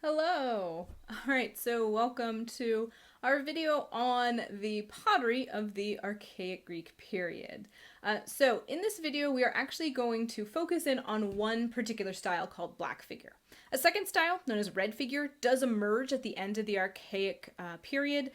Hello! Alright, so welcome to our video on the pottery of the Archaic Greek period. So in this video, we are actually going to focus in on one particular style called black figure. A second style, known as red figure, does emerge at the end of the Archaic period.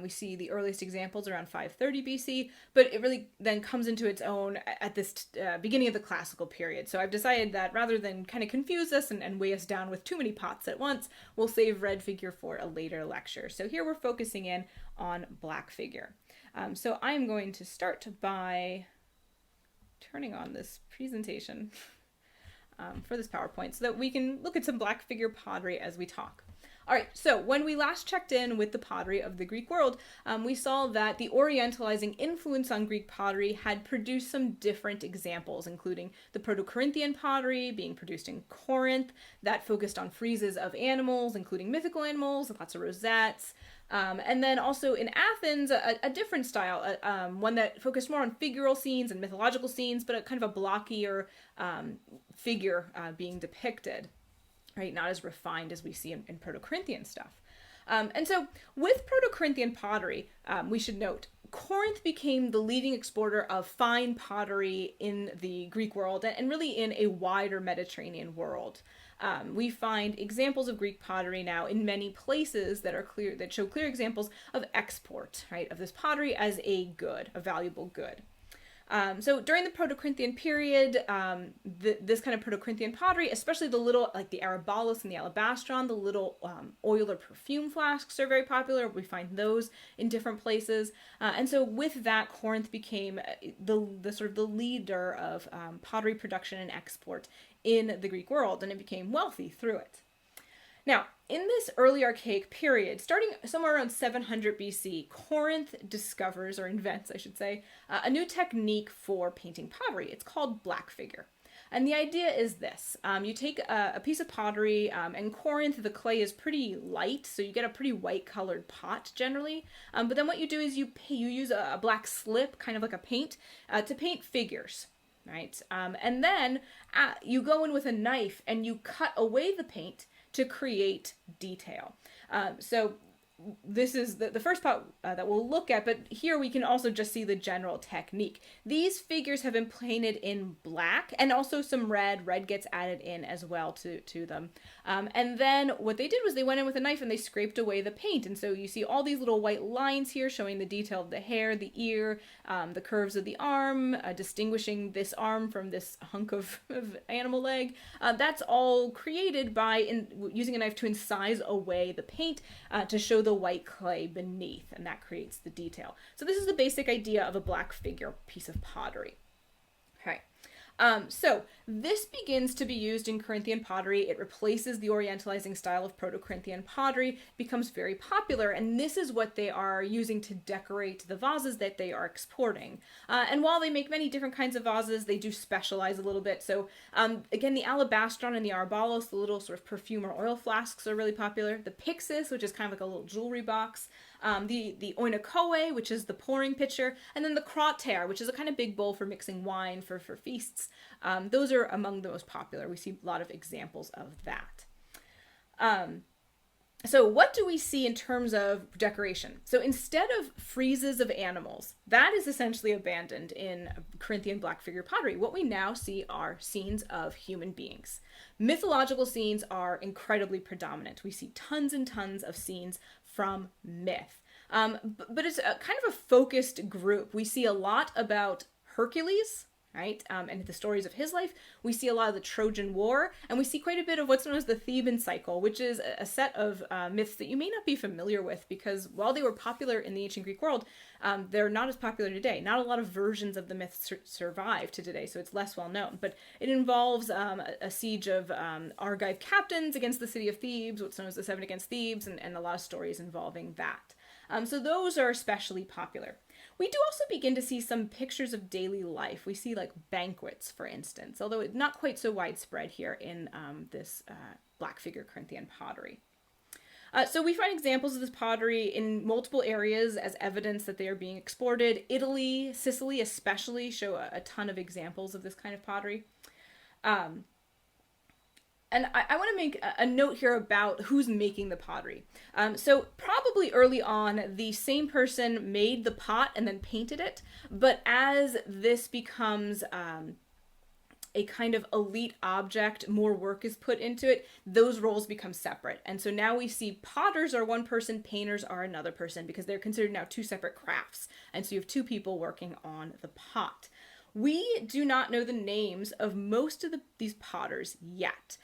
We see the earliest examples around 530 BC, but it really then comes into its own at this beginning of the classical period. So I've decided that rather than kind of confuse us and weigh us down with too many pots at once, we'll save red figure for a later lecture. So here we're focusing in on black figure. So I'm going to start by turning on this presentation for this PowerPoint so that we can look at some black figure pottery as we talk. All right, so when we last checked in with the pottery of the Greek world, we saw that the Orientalizing influence on Greek pottery had produced some different examples, including the Proto-Corinthian pottery being produced in Corinth that focused on friezes of animals, including mythical animals, lots of rosettes. And then also in Athens, a different style, one that focused more on figural scenes and mythological scenes, but a kind of a blockier figure being depicted, right? Not as refined as we see in Proto-Corinthian stuff. And so with Proto-Corinthian pottery, we should note, Corinth became the leading exporter of fine pottery in the Greek world and really in a wider Mediterranean world. We find examples of Greek pottery now in many places that are clear, that show clear examples of export, right, of this pottery as a good, a valuable good. So during the Proto-Corinthian period, this kind of Proto-Corinthian pottery, especially the little, like the Arabalos and the Alabastron, the little oil or perfume flasks are very popular. We find those in different places. And so with that, Corinth became the sort of the leader of pottery production and export in the Greek world, and it became wealthy through it. Now, in this early Archaic period, starting somewhere around 700 BC, Corinth discovers, or invents, I should say, a new technique for painting pottery. It's called black figure. And the idea is this. You take a piece of pottery, and Corinth, the clay is pretty light, so you get a pretty white colored pot generally. But then what you do is you use a black slip, kind of like a paint, to paint figures. Right? And then you go in with a knife and you cut away the paint to create detail. So this is the first part that we'll look at, but here we can also just see the general technique. These figures have been painted in black and also some red. Red gets added in as well to them. And then what they did was they went in with a knife and they scraped away the paint. And so you see all these little white lines here showing the detail of the hair, the ear, the curves of the arm, distinguishing this arm from this hunk of animal leg. That's all created by using a knife to incise away the paint to show the white clay beneath, and that creates the detail. So this is the basic idea of a black figure piece of pottery. Okay. So this begins to be used in Corinthian pottery. It replaces the Orientalizing style of Proto-Corinthian pottery, becomes very popular, and this is what they are using to decorate the vases that they are exporting. And while they make many different kinds of vases, they do specialize a little bit. So again, the alabastron and the arbalos, the little sort of perfume or oil flasks, are really popular. The pyxis, which is kind of like a little jewelry box. The oinokoe, which is the pouring pitcher, and then the krater, which is a kind of big bowl for mixing wine for feasts. Those are among the most popular. We see a lot of examples of that. So what do we see in terms of decoration? So instead of friezes of animals, that is essentially abandoned in Corinthian black figure pottery. What we now see are scenes of human beings. Mythological scenes are incredibly predominant. We see tons and tons of scenes from myth. But it's kind of a focused group. We see a lot about Hercules, right? And the stories of his life. We see a lot of the Trojan War, and we see quite a bit of what's known as the Theban cycle, which is a set of myths that you may not be familiar with, because while they were popular in the ancient Greek world, they're not as popular today. Not a lot of versions of the myths survive to today, so it's less well known. But it involves a siege of Argive captains against the city of Thebes, what's known as the Seven Against Thebes, and a lot of stories involving that. So those are especially popular. We do also begin to see some pictures of daily life. We see like banquets, for instance, although it's not quite so widespread here in this black figure Corinthian pottery. So we find examples of this pottery in multiple areas as evidence that they are being exported. Italy, Sicily especially show a ton of examples of this kind of pottery. And I want to make a note here about who's making the pottery. So probably early on, the same person made the pot and then painted it. But as this becomes a kind of elite object, more work is put into it, those roles become separate. And so now we see potters are one person, painters are another person, because they're considered now two separate crafts. And so you have two people working on the pot. We do not know the names of most of these potters yet.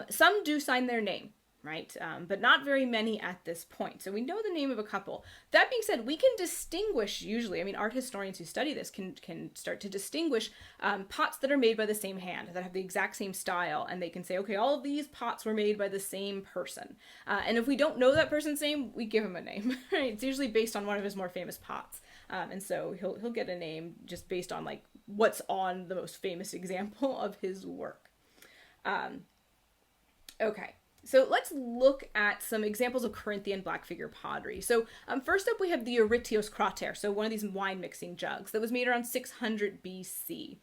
Some do sign their name, right? But not very many at this point. So we know the name of a couple. That being said, we can distinguish usually, I mean, art historians who study this can start to distinguish pots that are made by the same hand, that have the exact same style, and they can say, okay, all of these pots were made by the same person. And if we don't know that person's name, we give him a name, right? It's usually based on one of his more famous pots. And so he'll get a name just based on like what's on the most famous example of his work. Okay. So let's look at some examples of Corinthian black figure pottery. So first up we have the Amphiorios crater, so one of these wine mixing jugs that was made around 600 BC.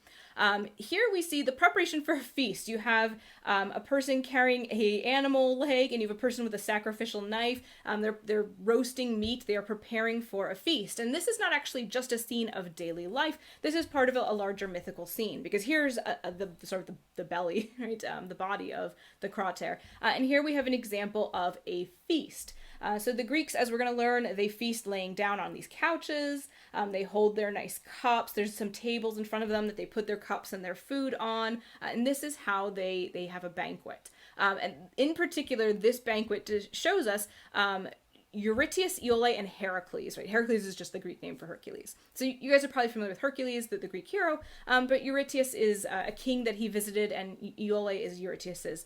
Here we see the preparation for a feast. You have a person carrying a animal leg, and you have a person with a sacrificial knife. They're roasting meat. They are preparing for a feast. And this is not actually just a scene of daily life. This is part of a larger mythical scene, because here's the belly, right? The body of the crater. And here we have an example of a feast. So the Greeks, as we're going to learn, they feast laying down on these couches. They hold their nice cups. There's some tables in front of them that they put their cups and their food on. And this is how they have a banquet. And in particular, this banquet shows us Eurytius, Iole, and Hercules, right? Hercules is just the Greek name for Hercules. So you guys are probably familiar with Hercules, the Greek hero, but Eurytius is a king that he visited, and Iole is Eurytius's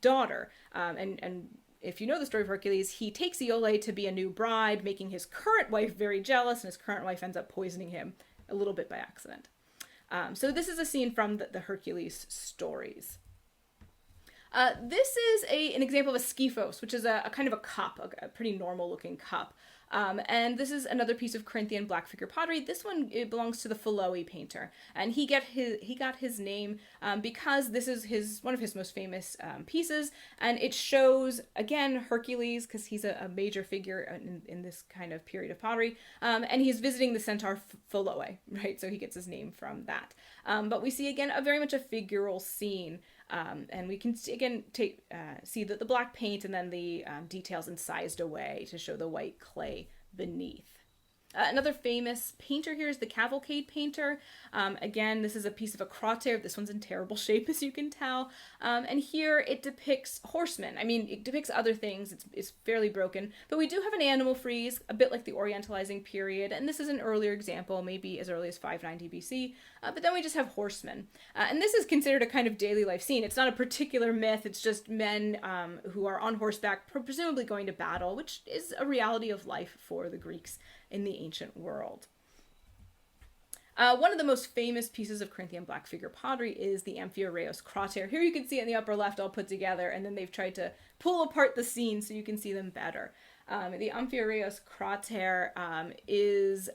daughter. And if you know the story of Hercules, he takes Iole to be a new bride, making his current wife very jealous, and his current wife ends up poisoning him a little bit by accident. So this is a scene from the Hercules stories. This is an example of a skyphos, which is a kind of a cup, a pretty normal looking cup. And this is another piece of Corinthian black figure pottery. This one, it belongs to the Pholoe painter, and he got his name because this is one of his most famous pieces, and it shows again Hercules, because he's a major figure in this kind of period of pottery, and he's visiting the centaur Pholoe, right? So he gets his name from that. But we see again very much a figural scene. And we can again see the black paint and then the details incised away to show the white clay beneath. Another famous painter here is the Cavalcade painter. Again, this is a piece of a crater. This one's in terrible shape, as you can tell. And here it depicts horsemen. I mean, it depicts other things. It's fairly broken. But we do have an animal frieze, a bit like the Orientalizing period. And this is an earlier example, maybe as early as 590 BC. But then we just have horsemen. And this is considered a kind of daily life scene. It's not a particular myth. It's just men who are on horseback, presumably going to battle, which is a reality of life for the Greeks in the ancient world. One of the most famous pieces of Corinthian black figure pottery is the Amphiorios crater. Here you can see it in the upper left all put together, and then they've tried to pull apart the scene so you can see them better. The Amphiorios crater is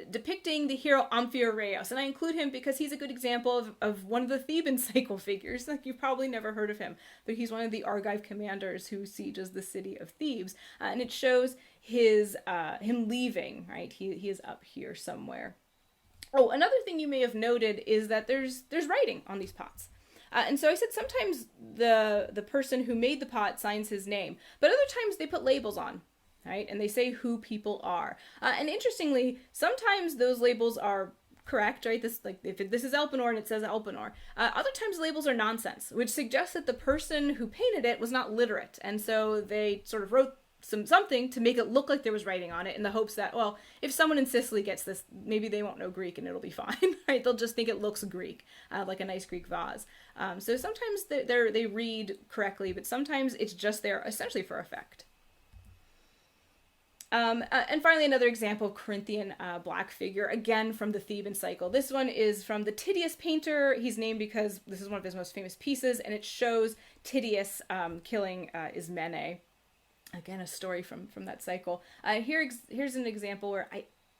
depicting the hero Amphiorios, and I include him because he's a good example of one of the Theban cycle figures. Like, you've probably never heard of him, but he's one of the Argive commanders who sieges the city of Thebes, and it shows him leaving, right? He is up here somewhere. Oh, another thing you may have noted is that there's writing on these pots. And so I said sometimes the person who made the pot signs his name, but other times they put labels on, right? And they say who people are. And interestingly, sometimes those labels are correct, right? This, like, if this is Elpenor and it says Elpenor. Other times labels are nonsense, which suggests that the person who painted it was not literate. And so they sort of wrote something to make it look like there was writing on it in the hopes that, well, if someone in Sicily gets this, maybe they won't know Greek and it'll be fine, right? They'll just think it looks Greek, like a nice Greek vase. So sometimes they read correctly, but sometimes it's just there essentially for effect. And finally, another example of Corinthian black figure, again from the Theban cycle. This one is from the Tydeus painter. He's named because this is one of his most famous pieces, and it shows Tydeus killing Ismene. Again, a story from that cycle. Here's an example where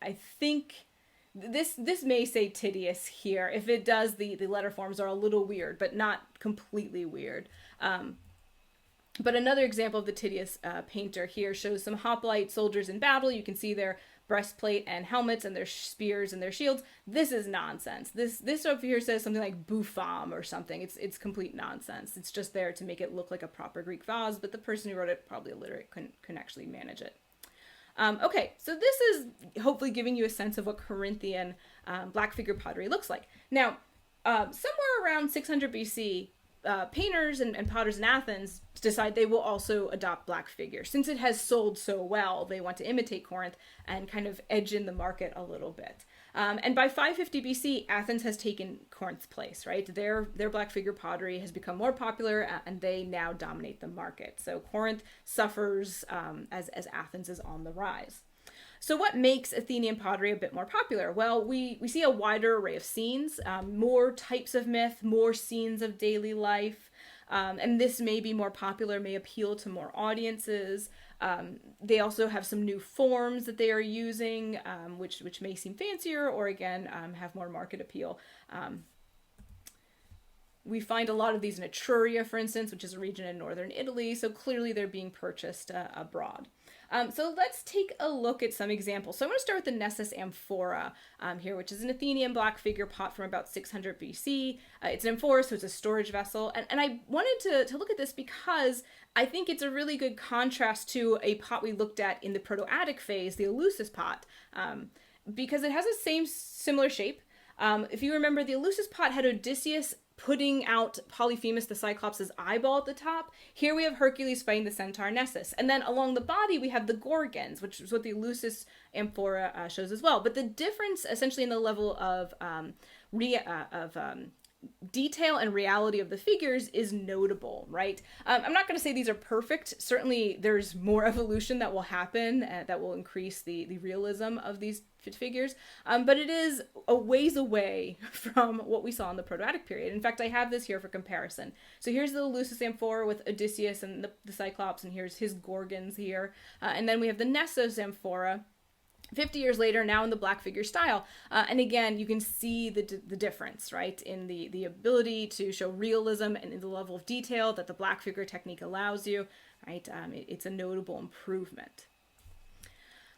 I think this may say Tydeus here. If it does, the letter forms are a little weird, but not completely weird. But another example of the Titius painter here shows some hoplite soldiers in battle. You can see their breastplate and helmets and their spears and their shields. This is nonsense. This over here says something like bouffam or something. It's complete nonsense. It's just there to make it look like a proper Greek vase, but the person who wrote it, probably illiterate, couldn't actually manage it. Okay, so this is hopefully giving you a sense of what Corinthian black figure pottery looks like. Now, somewhere around 600 BC, painters and potters in Athens decide they will also adopt black figure. Since it has sold so well, they want to imitate Corinth and kind of edge in the market a little bit. And by 550 BC, Athens has taken Corinth's place, right? Their black figure pottery has become more popular, and they now dominate the market. So Corinth suffers as Athens is on the rise. So what makes Athenian pottery a bit more popular? Well, we see a wider array of scenes, more types of myth, more scenes of daily life, and this may be more popular, may appeal to more audiences. They also have some new forms that they are using, which may seem fancier or, again, have more market appeal. We find a lot of these in Etruria, for instance, which is a region in northern Italy, so clearly they're being purchased abroad. So let's take a look at some examples. So I'm going to start with the Nessus Amphora here, which is an Athenian black figure pot from about 600 BC. It's an amphora, so it's a storage vessel. And I wanted to look at this because I think it's a really good contrast to a pot we looked at in the Proto-Attic phase, the Eleusis pot, because it has the similar shape. If you remember, the Eleusis pot had Odysseus putting out Polyphemus the Cyclops' eyeball at the top. Here we have Hercules fighting the centaur Nessus. And then along the body, we have the Gorgons, which is what the Eleusis amphora shows as well. But the difference essentially in the level of detail and reality of the figures is notable, right? I'm not going to say these are perfect. Certainly there's more evolution that will happen that will increase the realism of these figures, but it is a ways away from what we saw in the Proto-Attic period. In fact, I have this here for comparison. So here's the Eleusis amphora with Odysseus and the Cyclops, and here's his Gorgons here. And then we have the Nessus amphora 50 years later, now in the black figure style. And again, you can see the difference, right, in the ability to show realism and in the level of detail that the black figure technique allows you, right? It's a notable improvement.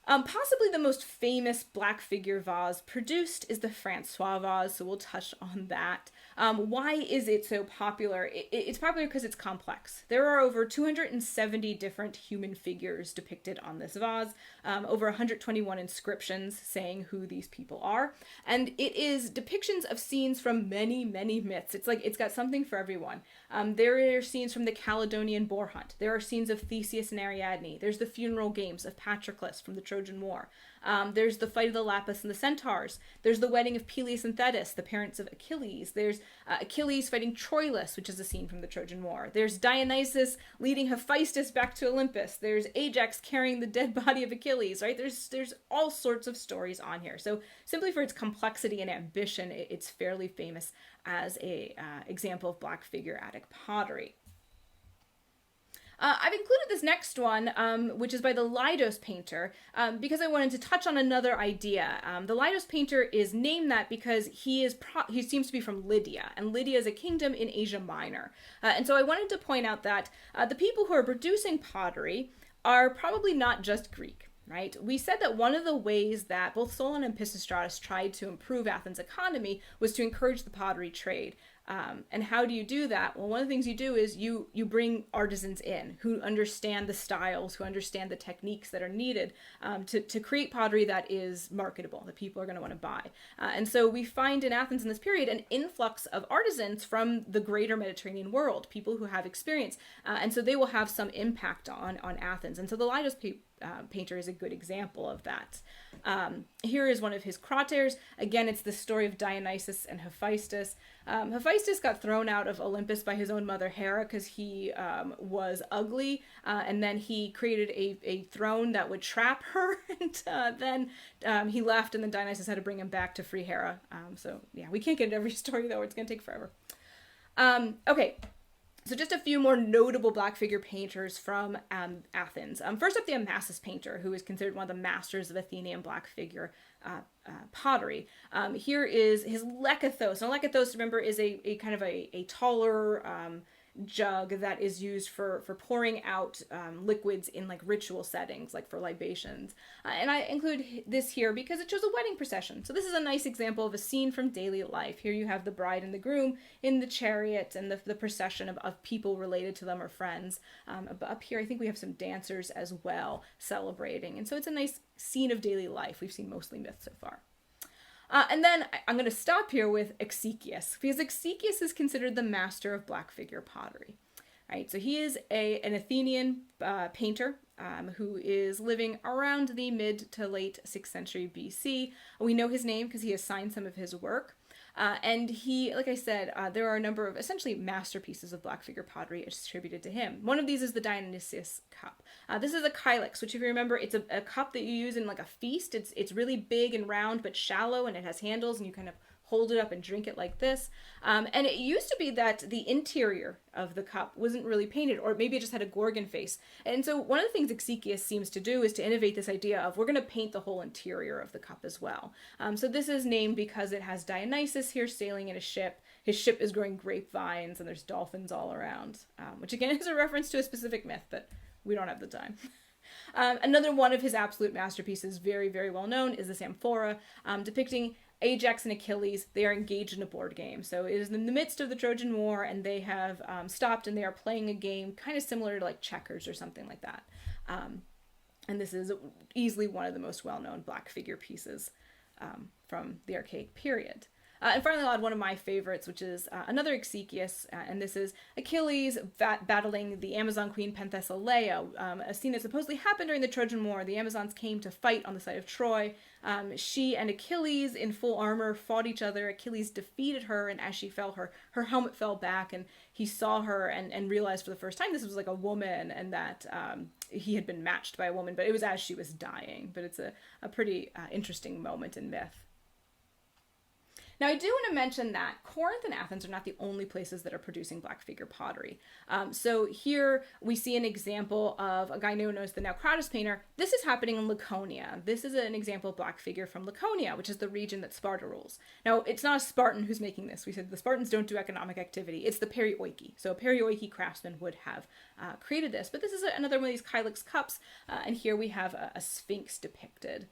Possibly the most famous black figure vase produced is the Franoise vase, so we'll touch on that. Why is it so popular? It's popular because it's complex. There are over 270 different human figures depicted on this vase, over 121 inscriptions saying who these people are, and it is depictions of scenes from many, many myths. It's like it's got something for everyone. There are scenes from the Caledonian boar hunt. There are scenes of Theseus and Ariadne. There's the funeral games of Patroclus from the Trojan War. There's the fight of the Lapis and the Centaurs. There's the wedding of Peleus and Thetis, the parents of Achilles. There's Achilles fighting Troilus, which is a scene from the Trojan War. There's Dionysus leading Hephaestus back to Olympus. There's Ajax carrying the dead body of Achilles, right? There's all sorts of stories on here. So simply for its complexity and ambition, it's fairly famous as a example of black figure Attic pottery. I've included this next one, which is by the Lydos painter, because I wanted to touch on another idea. The Lydos painter is named that because he seems to be from Lydia, and Lydia is a kingdom in Asia Minor. And so I wanted to point out that the people who are producing pottery are probably not just Greek. Right? We said that one of the ways that both Solon and Pisistratus tried to improve Athens' economy was to encourage the pottery trade. And how do you do that? Well, one of the things you do is you bring artisans in who understand the styles, who understand the techniques that are needed to create pottery that is marketable, that people are going to want to buy. And so we find in Athens in this period an influx of artisans from the greater Mediterranean world, people who have experience. And so they will have some impact on Athens. And so the Lydos painter is a good example of that. Here is one of his craters. Again, it's the story of Dionysus and Hephaestus. Hephaestus got thrown out of Olympus by his own mother Hera because he was ugly, and then he created a throne that would trap her, and then he left, and then Dionysus had to bring him back to free Hera. So yeah, we can't get into every story though, it's going to take forever. Okay. So just a few more notable black figure painters from Athens. First up, the Amasis painter, who is considered one of the masters of Athenian black figure pottery. Here is his Lekythos. Now, Lekythos, remember, is a kind of a taller, jug that is used for pouring out liquids in like ritual settings, like for libations. And I include this here because it shows a wedding procession. So this is a nice example of a scene from daily life. Here you have the bride and the groom in the chariot and the procession of people related to them or friends. But up here, I think we have some dancers as well celebrating. And so it's a nice scene of daily life. We've seen mostly myth so far. And then I'm going to stop here with Achilles, because Achilles is considered the master of black figure pottery. Right, so he is an Athenian painter who is living around the mid to late 6th century BC. We know his name because he has signed some of his work. And he, like I said, there are a number of essentially masterpieces of black figure pottery attributed to him. One of these is the Dionysius cup. This is a kylix, which if you remember, it's a cup that you use in like a feast. It's really big and round but shallow, and it has handles, and you kind of hold it up and drink it like this. And it used to be that the interior of the cup wasn't really painted, or maybe it just had a Gorgon face. And so one of the things Achilles seems to do is to innovate this idea of we're going to paint the whole interior of the cup as well. So this is named because it has Dionysus here sailing in a ship. His ship is growing grapevines and there's dolphins all around, which again is a reference to a specific myth, but we don't have the time. Another one of his absolute masterpieces, very, very well known, is this Amphora, depicting Ajax and Achilles. They are engaged in a board game. So it is in the midst of the Trojan War, and they have stopped and they are playing a game kind of similar to like checkers or something like that. And this is easily one of the most well-known black figure pieces from the archaic period. And finally, I'll add one of my favorites, which is another Achilles, and this is Achilles battling the Amazon queen Penthesilea, a scene that supposedly happened during the Trojan War. The Amazons came to fight on the site of Troy. She and Achilles in full armor fought each other. Achilles defeated her, and as she fell, her helmet fell back, and he saw her and realized for the first time this was like a woman, and that he had been matched by a woman, but it was as she was dying. But it's a pretty interesting moment in myth. Now, I do want to mention that Corinth and Athens are not the only places that are producing black figure pottery. So here we see an example of a guy known as the Naucratis painter. This is happening in Laconia. This is an example of black figure from Laconia, which is the region that Sparta rules. Now, it's not a Spartan who's making this. We said the Spartans don't do economic activity. It's the perioiki. So a perioiki craftsman would have created this. But this is another one of these kylix cups, and here we have a sphinx depicted.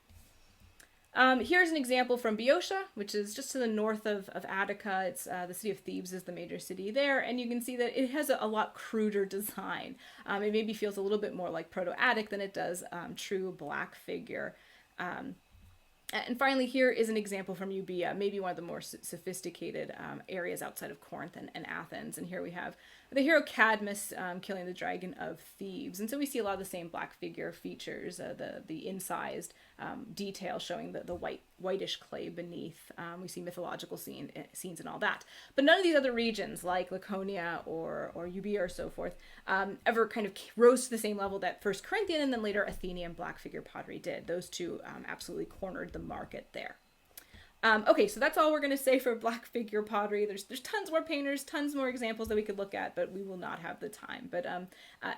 Here's an example from Biosha, which is just to the north of Attica. It's the city of Thebes is the major city there, and you can see that it has a lot cruder design. It maybe feels a little bit more like Proto-Attic than it does true black figure. And finally, here is an example from Ubia, maybe one of the more sophisticated areas outside of Corinth and Athens. And here we have the hero Cadmus killing the dragon of Thebes. And so we see a lot of the same black figure features, the incised detail showing the whitish clay beneath. We see mythological scenes and all that. But none of these other regions, like Laconia or Ubia or so forth, ever kind of rose to the same level that first Corinthian and then later Athenian black figure pottery did. Those two absolutely cornered the market there. Okay, so that's all we're going to say for black figure pottery. There's tons more painters, tons more examples that we could look at, but we will not have the time. But at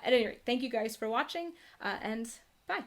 any rate, thank you guys for watching, and bye.